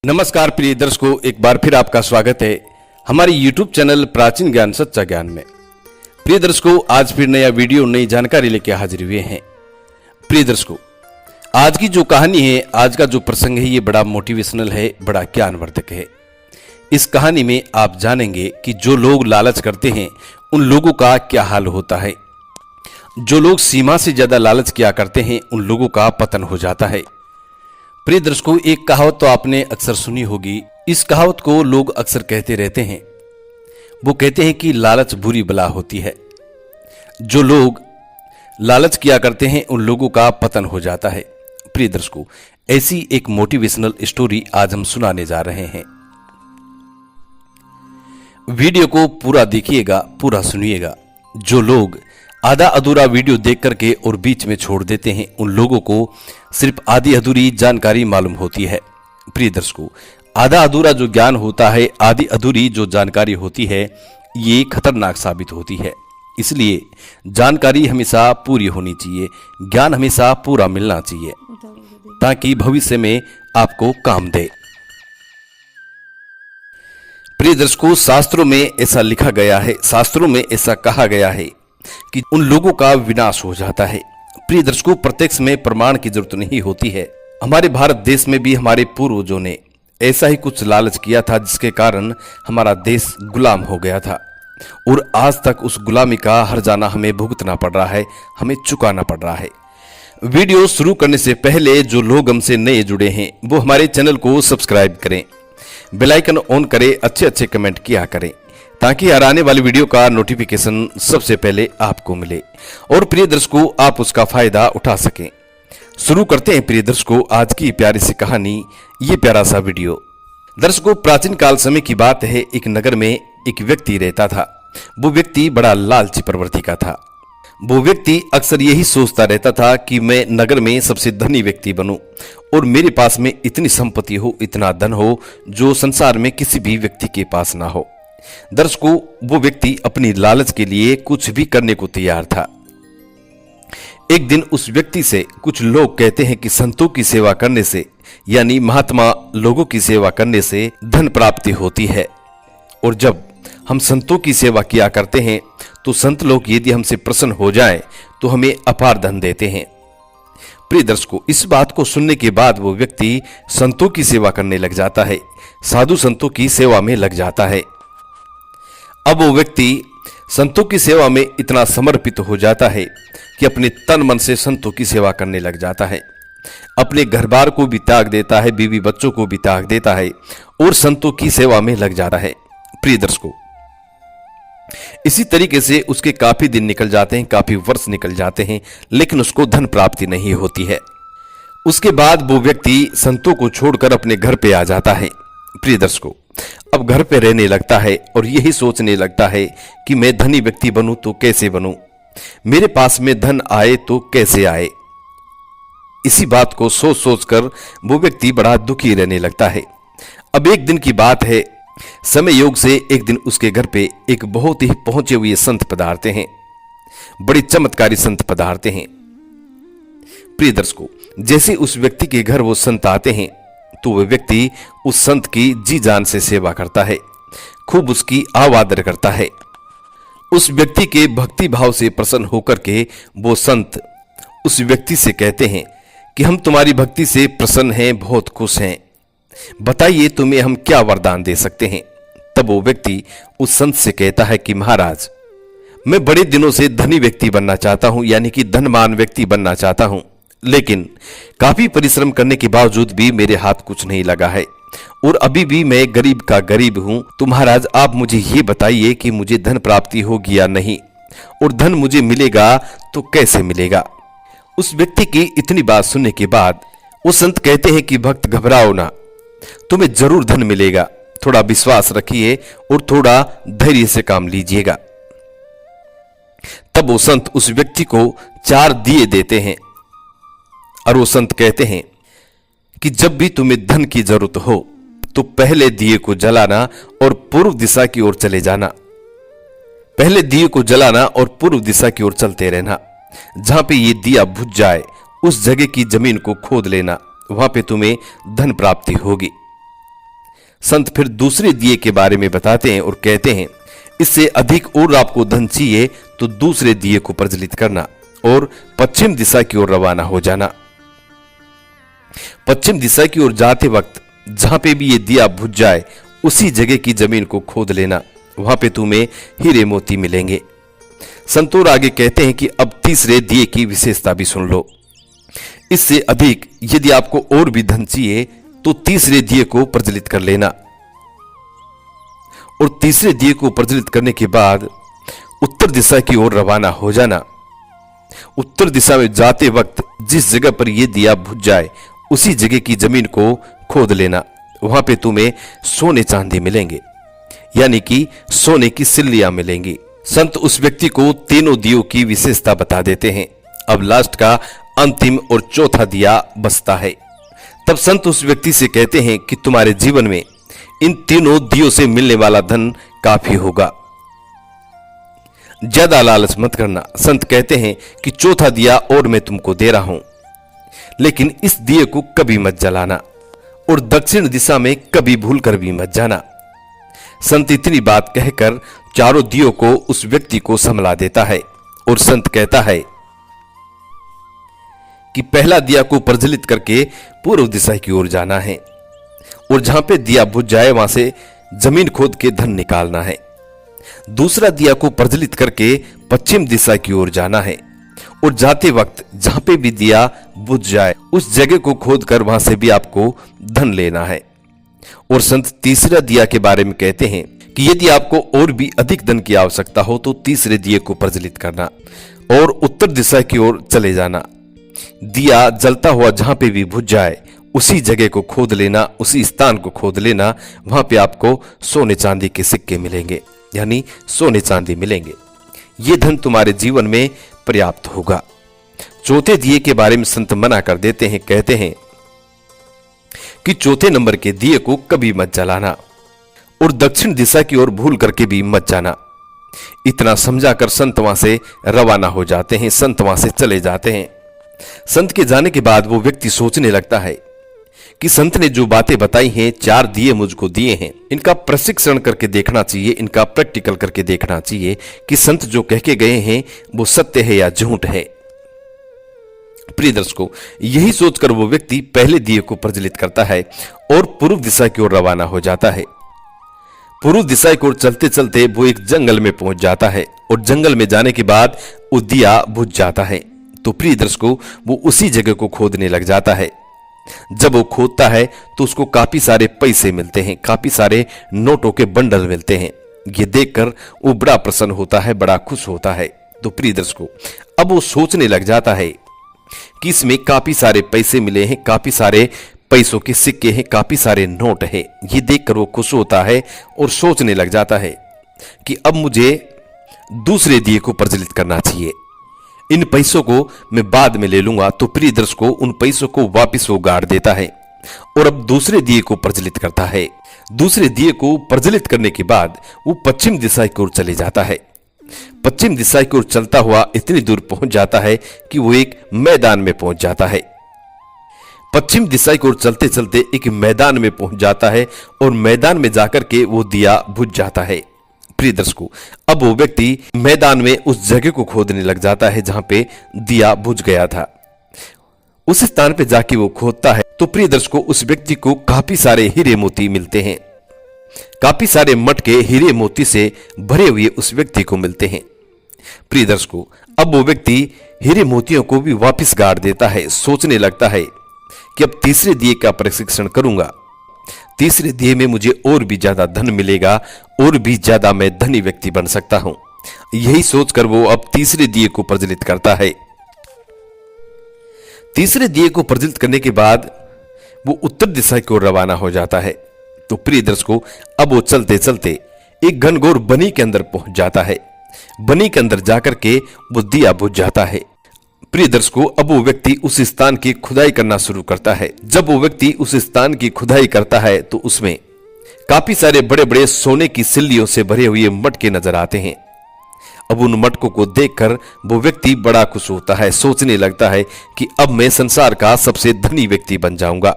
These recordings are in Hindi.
नमस्कार प्रिय दर्शकों, एक बार फिर आपका स्वागत है हमारे YouTube चैनल प्राचीन ज्ञान सच्चा ज्ञान में। प्रिय दर्शकों, आज फिर नया वीडियो नई जानकारी लेके हाजिर हुए हैं। प्रिय दर्शकों, आज की जो कहानी है, आज का जो प्रसंग है, ये बड़ा मोटिवेशनल है, बड़ा ज्ञानवर्धक है। इस कहानी में आप जानेंगे कि जो लोग लालच करते हैं उन लोगों का क्या हाल होता है। जो लोग सीमा से ज्यादा लालच किया करते हैं उन लोगों का पतन हो जाता है। प्रिय दर्शकों, एक कहावत तो आपने अक्सर सुनी होगी। इस कहावत को लोग अक्सर कहते रहते हैं। वो कहते हैं कि लालच बुरी बला होती है। जो लोग लालच किया करते हैं उन लोगों का पतन हो जाता है। प्रिय दर्शकों, ऐसी एक मोटिवेशनल स्टोरी आज हम सुनाने जा रहे हैं। वीडियो को पूरा देखिएगा, पूरा सुनिएगा। जो लोग आधा अधूरा वीडियो देख करके और बीच में छोड़ देते हैं उन लोगों को सिर्फ आधी अधूरी जानकारी मालूम होती है। प्रिय दर्शकों, आधा अधूरा जो ज्ञान होता है, आधी अधूरी जो जानकारी होती है, ये खतरनाक साबित होती है। इसलिए जानकारी हमेशा पूरी होनी चाहिए, ज्ञान हमेशा पूरा मिलना चाहिए, ताकि भविष्य में आपको काम दे। प्रिय दर्शकों, शास्त्रों में ऐसा लिखा गया है, शास्त्रों में ऐसा कहा गया है कि उन लोगों का विनाश हो जाता है। प्रिय दर्शकों, प्रत्यक्ष में प्रमाण की जरूरत नहीं होती है। हमारे भारत देश में भी हमारे पूर्वजों ने ऐसा ही कुछ लालच किया था, जिसके कारण हमारा देश गुलाम हो गया था और आज तक उस गुलामी का हर्जाना हमें भुगतना पड़ रहा है, हमें चुकाना पड़ रहा है। वीडियो शुरू करने से पहले जो लोग हमसे नए जुड़े हैं वो हमारे चैनल को सब्सक्राइब करें, बेल आइकन ऑन करें, अच्छे अच्छे कमेंट किया करें, ताकि हर आने वाली वीडियो का नोटिफिकेशन सबसे पहले आपको मिले और प्रिय दर्शकों आप उसका फायदा उठा सकें। शुरू करते हैं प्रिय दर्शकों आज की प्यारी सी कहानी, ये प्यारा सा वीडियो। दर्शकों, प्राचीन काल समय की बात है। एक नगर में एक व्यक्ति रहता था। वो व्यक्ति बड़ा लालची प्रवृत्ति का था। वो व्यक्ति अक्सर यही सोचता रहता था कि मैं नगर में सबसे धनी व्यक्ति बनूं और मेरे पास में इतनी संपत्ति हो, इतना धन हो जो संसार में किसी भी व्यक्ति के पास ना हो। दर्शकों, वो व्यक्ति अपनी लालच के लिए कुछ भी करने को तैयार था। एक दिन उस व्यक्ति से कुछ लोग कहते हैं कि संतों की सेवा करने से, यानी महात्मा लोगों की सेवा करने से धन प्राप्ति होती है, और जब हम संतों की सेवा किया करते हैं तो संत लोग यदि हमसे प्रसन्न हो जाएं तो हमें अपार धन देते हैं। प्रिय दर्शकों, इस बात को सुनने के बाद वो व्यक्ति संतों की सेवा करने लग जाता है, साधु संतों की सेवा में लग जाता है। अब वो व्यक्ति संतों की सेवा में इतना समर्पित हो जाता है कि अपने तन मन से संतों की सेवा करने लग जाता है। अपने घर बार को भी त्याग देता है, बीवी बच्चों को भी त्याग देता है और संतों की सेवा में लग जाता है। प्रिय दर्शकों, इसी तरीके से उसके काफी दिन निकल जाते हैं, काफी वर्ष निकल जाते हैं, लेकिन उसको धन प्राप्ति नहीं होती है। उसके बाद वो व्यक्ति संतों को छोड़कर अपने घर पे आ जाता है। प्रिय दर्शकों, अब घर पे रहने लगता है और यही सोचने लगता है कि मैं धनी व्यक्ति बनूं तो कैसे बनूं, मेरे पास में धन आए तो कैसे आए। इसी बात को सोच सोचकर वो व्यक्ति बड़ा दुखी रहने लगता है। अब एक दिन की बात है, समय योग से एक दिन उसके घर पे एक बहुत ही पहुंचे हुए संत पधारते हैं, बड़े चमत्कारी संत पधारते हैं। प्रिय दर्शकों, जैसे उस व्यक्ति के घर वो संत आते हैं तो वह व्यक्ति उस संत की जी जान से सेवा करता है, खूब उसकी आवादर करता है। उस व्यक्ति के भक्ति भाव से प्रसन्न होकर के वो संत उस व्यक्ति से कहते हैं कि हम तुम्हारी भक्ति से प्रसन्न हैं, बहुत खुश हैं, बताइए तुम्हें हम क्या वरदान दे सकते हैं। तब वो व्यक्ति उस संत से कहता है कि महाराज, मैं बड़े दिनों से धनी व्यक्ति बनना चाहता हूं, यानी कि धनवान व्यक्ति बनना चाहता हूं, लेकिन काफी परिश्रम करने के बावजूद भी मेरे हाथ कुछ नहीं लगा है और अभी भी मैं गरीब का गरीब हूं। तो महाराज आप मुझे ये बताइए कि मुझे धन प्राप्ति होगी या नहीं, और धन मुझे मिलेगा तो कैसे मिलेगा। उस व्यक्ति की इतनी बात सुनने के बाद वो संत कहते हैं कि भक्त घबराओ ना, तुम्हें जरूर धन मिलेगा, थोड़ा विश्वास रखिए और थोड़ा धैर्य से काम लीजिएगा। तब वो संत उस व्यक्ति को 4 दिए देते हैं और वो संत कहते हैं कि जब भी तुम्हें धन की जरूरत हो तो पहले दिए को जलाना और पूर्व दिशा की ओर चले जाना। पहले दिए को जलाना और पूर्व दिशा की ओर चलते रहना। जहां पे ये दिया बुझ जाए उस जगह की जमीन को खोद लेना, वहां पे तुम्हें धन प्राप्ति होगी। संत फिर दूसरे दिए के बारे में बताते हैं और कहते हैं, इससे अधिक और आपको धन चाहिए तो दूसरे दिए को प्रज्वलित करना और पश्चिम दिशा की ओर रवाना हो जाना। पश्चिम दिशा की ओर जाते वक्त जहां पे भी ये दिया बुझ जाए उसी जगह की जमीन को खोद लेना, वहां पे तुम्हें हीरे मोती मिलेंगे। संतोर आगे कहते हैं कि अब तीसरे दिए की विशेषता भी सुन लो। इससे अधिक यदि आपको और भी धन चाहिए तो तीसरे दिए को प्रज्वलित कर लेना और तीसरे दिए को प्रज्वलित करने के बाद उत्तर दिशा की ओर रवाना हो जाना। उत्तर दिशा में जाते वक्त जिस जगह पर यह दिया बुझ जाए उसी जगह की जमीन को खोद लेना, वहां पे तुम्हें सोने चांदी मिलेंगे, यानी कि सोने की सिल्लियां मिलेंगी। संत उस व्यक्ति को तीनों दियों की विशेषता बता देते हैं। अब लास्ट का अंतिम और चौथा दिया बचता है। तब संत उस व्यक्ति से कहते हैं कि तुम्हारे जीवन में इन तीनों दियों से मिलने वाला धन काफी होगा, ज्यादा लालच मत करना। संत कहते हैं कि चौथा दिया और मैं तुमको दे रहा हूं, लेकिन इस दिए को कभी मत जलाना और दक्षिण दिशा में कभी भूल कर भी मत जाना। संत इतनी बात कहकर चारों दियों को उस व्यक्ति को संभला देता है और संत कहता है कि पहला दिया को प्रज्वलित करके पूर्व दिशा की ओर जाना है और जहां पे दिया बुझ जाए वहां से जमीन खोद के धन निकालना है। दूसरा दिया को प्रज्वलित करके पश्चिम दिशा की ओर जाना है और जाते वक्त जहां पे भी दिया बुझ जाए उस जगह को खोद कर वहां से भी आपको धन लेना है। और संत तीसरा दिया के बारे में कहते हैं कि यदि आपको और भी अधिक धन की आवश्यकता हो तो तीसरे दिए को प्रज्वलित करना और उत्तर दिशा की ओर चले जाना। दिया जलता हुआ जहां पे भी बुझ जाए उसी जगह को खोद लेना, उसी स्थान को खोद लेना, वहां पे आपको सोने चांदी के सिक्के मिलेंगे, यानी सोने चांदी मिलेंगे। ये धन तुम्हारे जीवन में पर्याप्त होगा। चौथे दिए के बारे में संत मना कर देते हैं, कहते हैं कि चौथे नंबर के दिए को कभी मत जलाना और दक्षिण दिशा की ओर भूल करके भी मत जाना। इतना समझाकर संत वहां से रवाना हो जाते हैं, संत वहां से चले जाते हैं। संत के जाने के बाद वो व्यक्ति सोचने लगता है कि संत ने जो बातें बताई हैं, 4 दिए मुझको दिए हैं, इनका प्रशिक्षण करके देखना चाहिए, इनका प्रैक्टिकल करके देखना चाहिए कि संत जो कह के गए हैं वो सत्य है या झूठ है। प्रिय दर्शकों, यही सोचकर वो व्यक्ति पहले दिए को प्रज्वलित करता है और पूर्व दिशा की ओर रवाना हो जाता है। पूर्व दिशा की ओर चलते चलते वो एक जंगल में पहुंच जाता है और जंगल में जाने के बाद वो दिया बुझ जाता है। तो प्रिय दर्शकों, वो उसी जगह को खोदने लग जाता है। जब वो खोदता है तो उसको काफी सारे पैसे मिलते हैं, काफी सारे नोटों के बंडल मिलते हैं। ये देखकर वो बड़ा प्रसन्न होता है, बड़ा खुश होता है। तो प्रिय दर्शकों, अब वो सोचने लग जाता है कि इसमें काफी सारे पैसे मिले हैं, काफी सारे पैसों के सिक्के हैं, काफी सारे नोट हैं। ये देखकर वो खुश होता है और सोचने लग जाता है कि अब मुझे दूसरे दिए को प्रज्वलित करना चाहिए, इन पैसों को मैं बाद में ले लूंगा। तो प्रिय दर्शकों, उन पैसों को वापस वो गाड़ देता है और अब दूसरे दिए को प्रज्वलित करता है। दूसरे दिए को प्रज्वलित करने के बाद वो पश्चिम दिशा की ओर चले जाता है। पश्चिम दिशा की ओर चलता हुआ इतनी दूर पहुंच जाता है कि वो एक मैदान में पहुंच जाता है। पश्चिम दिशा की ओर चलते चलते एक मैदान में पहुंच जाता है और मैदान में जाकर के वो दिया बुझ जाता है। प्रिय दर्शकों, अब वो व्यक्ति मैदान में उस जगह को खोदने लग जाता है जहां पे दिया बुझ गया था। उस स्थान पे जाके वो खोदता है तो प्रिय दर्शकों, उस व्यक्ति को काफी सारे हीरे मोती मिलते हैं। काफी सारे मटके हीरे मोती से भरे हुए उस व्यक्ति को मिलते हैं। प्रिय दर्शकों, अब वो व्यक्ति हीरे मोतियों को भी वापस गाड़ देता है। सोचने लगता है कि अब तीसरे दिए का प्रशिक्षण करूंगा, तीसरे दिए में मुझे और भी ज्यादा धन मिलेगा और भी ज्यादा मैं धनी व्यक्ति बन सकता हूं। यही सोचकर वो अब तीसरे दिए को प्रज्वलित करता है। तीसरे दिए को प्रज्वलित करने के बाद वो उत्तर दिशा की ओर रवाना हो जाता है। तो प्रिय दर्शकों, अब वो चलते चलते एक घनघोर बनी के अंदर पहुंच जाता है। बनी के अंदर जाकर के वो दिया बुझ जाता है। प्रिय दर्शकों, अब वो व्यक्ति उस स्थान की खुदाई करना शुरू करता है। जब वो व्यक्ति उस स्थान की खुदाई करता है तो उसमें काफी सारे बड़े बड़े सोने की सिल्लियों से भरे हुए मटके नजर आते हैं। अब उन मटकों को देखकर वो व्यक्ति बड़ा खुश होता है, सोचने लगता है कि अब मैं संसार का सबसे धनी व्यक्ति बन जाऊंगा।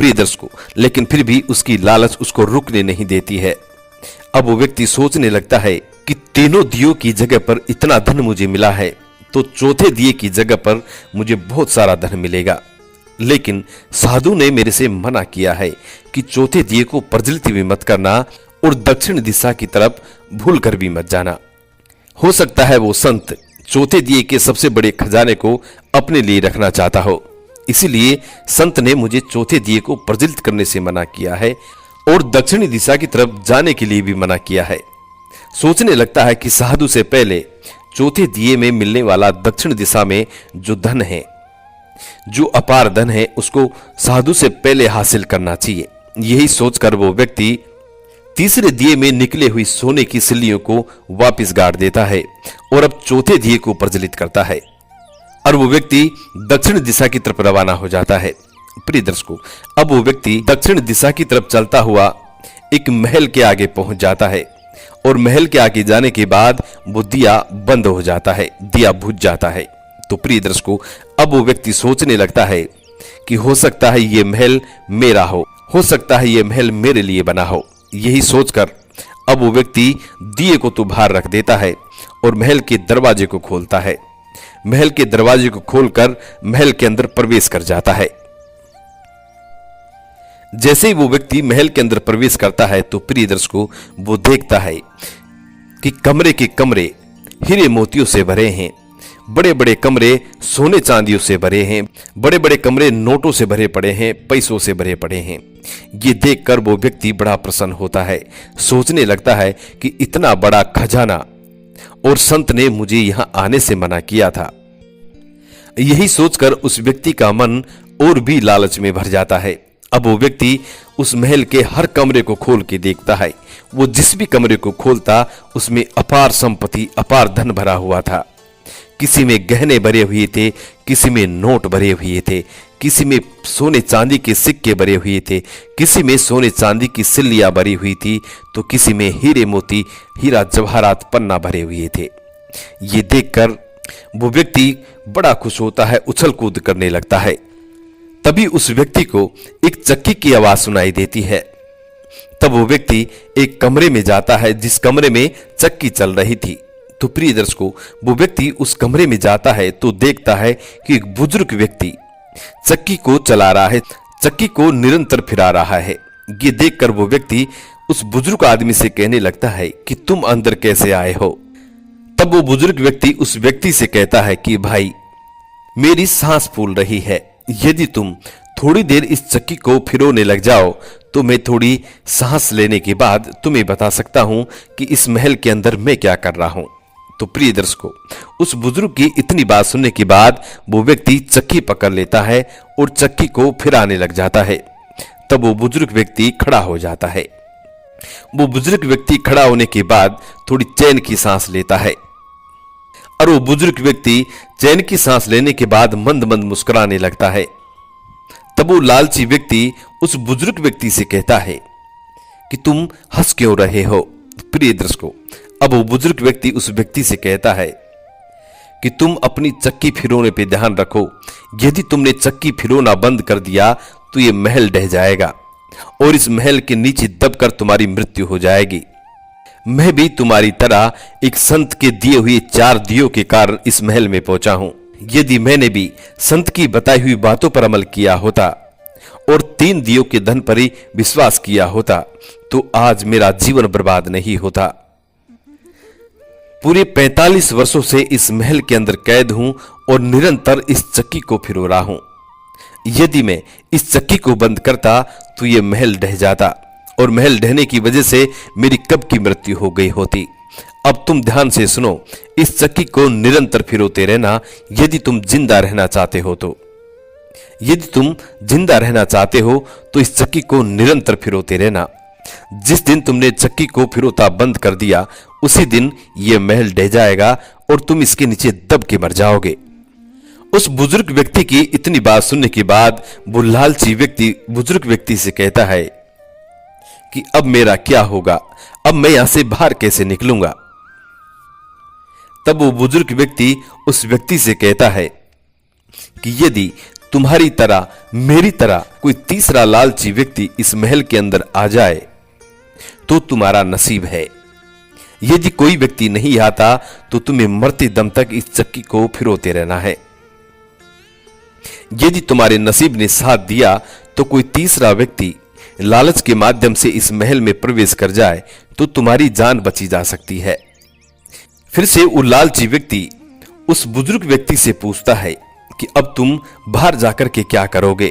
प्रिय दर्शकों, लेकिन फिर भी उसकी लालच उसको रुकने नहीं देती है। अब वो व्यक्ति सोचने लगता है कि तीनों दियों की जगह पर इतना धन मुझे मिला है, तो चौथे दिए की जगह पर मुझे बहुत सारा धन मिलेगा। लेकिन साधु ने मेरे से मना किया है कि चौथे दिए को प्रज्वलित भी मत करना और दक्षिण दिशा की तरफ भूल कर भी मत जाना। हो सकता है वो संत चौथे दिए के सबसे बड़े खजाने को अपने लिए रखना चाहता हो, इसीलिए संत ने मुझे चौथे दिए को प्रज्वलित करने से मना किया है और दक्षिणी दिशा की तरफ जाने के लिए भी मना किया है। सोचने लगता है कि साधु से पहले चौथे दिए में मिलने वाला दक्षिण दिशा में जो धन है, जो अपार धन है, उसको साधु से पहले हासिल करना चाहिए। यही सोचकर वो व्यक्ति तीसरे दिए में निकले हुई सोने की सिल्लियों को वापस गाड़ देता है और अब चौथे दिए को प्रज्वलित करता है और वो व्यक्ति दक्षिण दिशा की तरफ रवाना हो जाता है। प्रिय दर्शकों, अब वो व्यक्ति दक्षिण दिशा की तरफ चलता हुआ एक महल के आगे पहुंच जाता है और महल के आगे जाने के बाद वो दिया बंद हो जाता है, दिया बुझ जाता है। तो प्रिय दर्शकों, अब वो व्यक्ति सोचने लगता है कि हो सकता है ये महल मेरा हो सकता है ये महल मेरे लिए बना हो। यही सोचकर अब वो व्यक्ति दिए को तो बाहर रख देता है और महल के दरवाजे को खोलता है। महल के दरवाजे को खोलकर महल के अंदर प्रवेश कर जाता है। जैसे ही वो व्यक्ति महल के अंदर प्रवेश करता है तो प्रिय दर्शकों, वो देखता है कि कमरे के कमरे हीरे मोतियों से भरे हैं, बड़े बड़े कमरे सोने चांदियों से भरे हैं, बड़े बड़े कमरे नोटों से भरे पड़े हैं, पैसों से भरे पड़े हैं। ये देखकर वो व्यक्ति बड़ा प्रसन्न होता है, सोचने लगता है कि इतना बड़ा खजाना और संत ने मुझे यहां आने से मना किया था। यही सोचकर उस व्यक्ति का मन और भी लालच में भर जाता है। अब वो व्यक्ति उस महल के हर कमरे को खोल के देखता है। वो जिस भी कमरे को खोलता उसमें अपार संपत्ति, अपार धन भरा हुआ था। किसी में गहने भरे हुए थे, किसी में नोट भरे हुए थे, किसी में सोने चांदी के सिक्के भरे हुए थे, किसी में सोने चांदी की सिल्लियां भरी हुई थी, तो किसी में हीरे मोती, हीरा जवाहरात पन्ना भरे हुए थे। ये देखकर वो व्यक्ति बड़ा खुश होता है, उछल कूद करने लगता है। तभी उस व्यक्ति को एक चक्की की आवाज सुनाई देती है। तब वो व्यक्ति एक कमरे में जाता है जिस कमरे में चक्की चल रही थी। तो प्रिय दर्शकों, वो व्यक्ति उस कमरे में जाता है तो देखता है कि एक बुजुर्ग व्यक्ति चक्की को चला रहा है, चक्की को निरंतर फिरा रहा है। ये देखकर वो व्यक्ति उस बुजुर्ग आदमी से कहने लगता है कि तुम अंदर कैसे आए हो। तब वो बुजुर्ग व्यक्ति उस व्यक्ति से कहता है कि भाई, मेरी सांस फूल रही है, यदि तुम थोड़ी देर इस चक्की को फिरोने लग जाओ तो मैं थोड़ी सांस लेने के बाद तुम्हें बता सकता हूं कि इस महल के अंदर मैं क्या कर रहा हूं। तो प्रिय दर्शकों, उस बुजुर्ग की इतनी बात सुनने के बाद वो व्यक्ति चक्की पकड़ लेता है और चक्की को फिराने लग जाता है। तब वो बुजुर्ग व्यक्ति खड़ा हो जाता है। वो बुजुर्ग व्यक्ति खड़ा होने के बाद थोड़ी चैन की सांस लेता है और वो बुजुर्ग व्यक्ति चैन की सांस लेने के बाद मंद मंद मुस्कुराने लगता है। तब वो लालची व्यक्ति उस बुजुर्ग व्यक्ति से कहता है कि तुम हंस क्यों रहे हो। प्रिय दर्शकों, अब वो बुजुर्ग व्यक्ति उस व्यक्ति से कहता है कि तुम अपनी चक्की फिरोने पे ध्यान रखो, यदि तुमने चक्की फिरोना बंद कर दिया तो ये महल ढह जाएगा और इस महल के नीचे दबकर तुम्हारी मृत्यु हो जाएगी। मैं भी तुम्हारी तरह एक संत के दिए हुए 4 दियों के कारण इस महल में पहुंचा हूं। यदि मैंने भी संत की बताई हुई बातों पर अमल किया होता और 3 दियों के धन पर ही विश्वास किया होता तो आज मेरा जीवन बर्बाद नहीं होता। पूरे 45 वर्षों से इस महल के अंदर कैद हूं और निरंतर इस चक्की को फिरो रहा हूं। यदि मैं इस चक्की को बंद करता तो यह महल ढह जाता और महल ढहने की वजह से मेरी कब की मृत्यु हो गई होती। अब तुम ध्यान से सुनो, इस चक्की को निरंतर फिरोते रहना यदि तुम जिंदा रहना चाहते हो तो। यदि तुम जिंदा रहना चाहते हो तो इस चक्की को निरंतर फिरोते रहना। जिस दिन तुमने चक्की को फिरोता बंद कर दिया उसी दिन यह महल ढह जाएगा और तुम इसके नीचे दब के मर जाओगे। उस बुजुर्ग व्यक्ति की इतनी बात सुनने के बाद वो लालची व्यक्ति बुजुर्ग व्यक्ति से कहता है कि अब मेरा क्या होगा, अब मैं यहां से बाहर कैसे निकलूंगा। तब वो बुजुर्ग व्यक्ति उस व्यक्ति से कहता है कि यदि तुम्हारी तरह मेरी तरह कोई तीसरा लालची व्यक्ति इस महल के अंदर आ जाए तो तुम्हारा नसीब है। यदि कोई व्यक्ति नहीं आता तो तुम्हें मरते दम तक इस चक्की को फिरोते रहना है। यदि तुम्हारे नसीब ने साथ दिया तो कोई तीसरा व्यक्ति लालच के माध्यम से इस महल में प्रवेश कर जाए तो तुम्हारी जान बची जा सकती है। फिर से वो लालची व्यक्ति उस बुजुर्ग व्यक्ति से पूछता है कि अब तुम बाहर जाकर के क्या करोगे।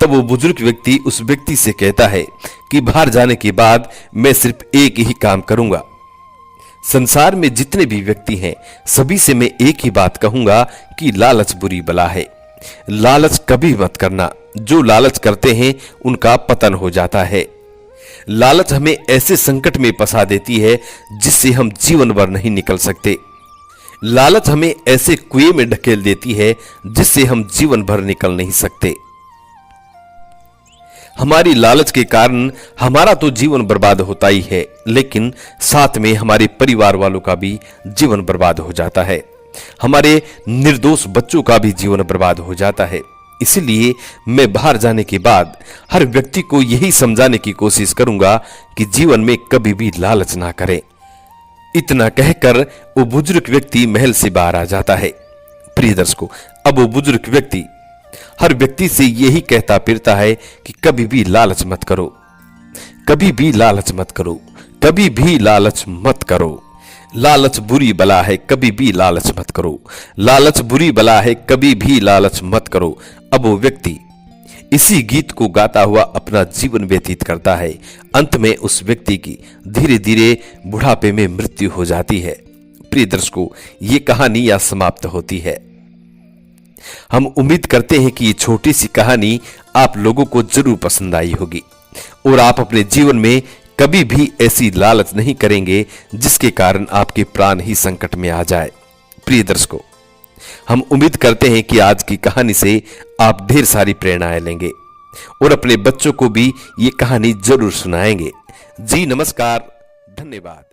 तब वो बुजुर्ग व्यक्ति उस व्यक्ति से कहता है कि बाहर जाने के बाद मैं सिर्फ एक ही काम करूंगा। संसार में जितने भी व्यक्ति हैं सभी से मैं एक ही बात कहूंगा कि लालच बुरी बला है। लालच कभी मत करना। जो लालच करते हैं उनका पतन हो जाता है। लालच हमें ऐसे संकट में फंसा देती है जिससे हम जीवन भर नहीं निकल सकते। लालच हमें ऐसे कुएं में ढकेल देती है जिससे हम जीवन भर निकल नहीं सकते। हमारी लालच के कारण हमारा तो जीवन बर्बाद होता ही है, लेकिन साथ में हमारे परिवार वालों का भी जीवन बर्बाद हो जाता है। हमारे निर्दोष बच्चों का भी जीवन बर्बाद हो जाता है। इसलिए मैं बाहर जाने के बाद हर व्यक्ति को यही समझाने की कोशिश करूंगा कि जीवन में कभी भी लालच ना करें। इतना कहकर वो बुजुर्ग व्यक्ति महल से बाहर आ जाता है। प्रिय दर्शकों, अब वो बुजुर्ग व्यक्ति हर व्यक्ति से यही कहता फिरता है कि कभी भी लालच मत करो, कभी भी लालच मत करो, कभी भी लालच मत करो। लालच बुरी बला है, कभी भी लालच मत करो। लालच बुरी बला है, कभी भी लालच मत करो। अब वो व्यक्ति इसी गीत को गाता हुआ अपना जीवन व्यतीत करता है। अंत में उस व्यक्ति की धीरे धीरे बुढ़ापे में मृत्यु हो जाती है। प्रिय दर्शकों, ये कहानी यहाँ समाप्त होती है। हम उम्मीद करते हैं कि ये छोटी सी कहानी आप लोगों को जरूर पसंद आई होगी और आप अपने जीवन में कभी भी ऐसी लालच नहीं करेंगे जिसके कारण आपके प्राण ही संकट में आ जाए। प्रिय दर्शकों, हम उम्मीद करते हैं कि आज की कहानी से आप ढेर सारी प्रेरणाएं लेंगे और अपने बच्चों को भी ये कहानी जरूर सुनाएंगे। जी नमस्कार, धन्यवाद।